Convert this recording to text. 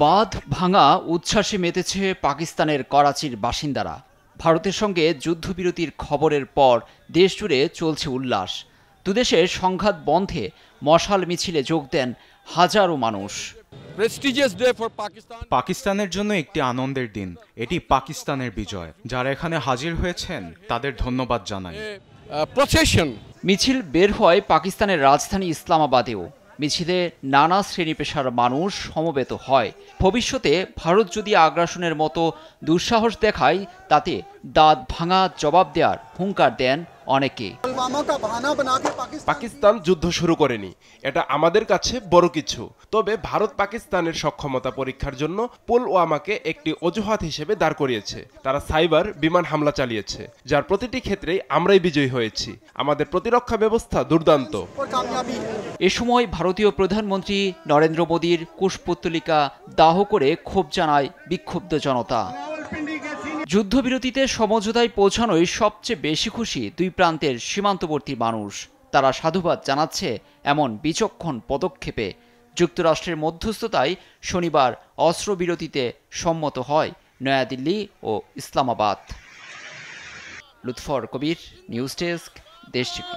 বাঁধ ভাঙা উচ্ছ্বাসে মেতেছে পাকিস্তানের করাচির বাসিন্দারা। ভারতের সঙ্গে যুদ্ধবিরতির খবরের পর দেশজুড়ে চলছে উল্লাস। দুদেশের সংঘাত বন্ধে মশাল মিছিলে যোগ দেন হাজারো মানুষ। পাকিস্তানের জন্য একটি আনন্দের দিন। এটি পাকিস্তানের বিজয়। যারা এখানে হাজির হয়েছেন তাদের ধন্যবাদ জানাই। মিছিল বের হয় পাকিস্তানের রাজধানী ইসলামাবাদেও। মিছিলে নানা শ্রেণী পেশার মানুষ সমবেত হয়। ভবিষ্যতে ভারত যদি আগ্রাসনের মতো দুঃসাহস দেখায় তাতে দাঁত ভাঙা জবাব দেওয়ার হুঙ্কার দেন অনেকে। পাকিস্তান যুদ্ধ শুরু করেনি, এটা আমাদের কাছে বড় কিছু। তবে ভারত পাকিস্তানের সক্ষমতা পরীক্ষার জন্য পুলওয়ামাকে একটি অজুহাত হিসেবে দাঁড় করিয়েছে। তারা সাইবার বিমান হামলা চালিয়েছে, যার প্রতিটি ক্ষেত্রেই আমরাই বিজয়ী হয়েছি। আমাদের প্রতিরক্ষা ব্যবস্থা দুর্দান্ত। এ সময় ভারতীয় প্রধানমন্ত্রী নরেন্দ্র মোদীর কুশপুত্তলিকা দাহ করে ক্ষোভ জানায় বিক্ষুব্ধ জনতা। যুদ্ধবিরতিতে সমঝোতায় পৌঁছানোয় সবচেয়ে বেশি খুশি দুই প্রান্তের সীমান্তবর্তী মানুষ। তারা সাধুবাদ জানাচ্ছে এমন বিচক্ষণ পদক্ষেপে। যুক্তরাষ্ট্রের মধ্যস্থতায় শনিবার অস্ত্রবিরতিতে সম্মত হয় নয়াদিল্লি ও ইসলামাবাদ। লুৎফর কবির, নিউজ ডেস্ক, দেশ টিভি।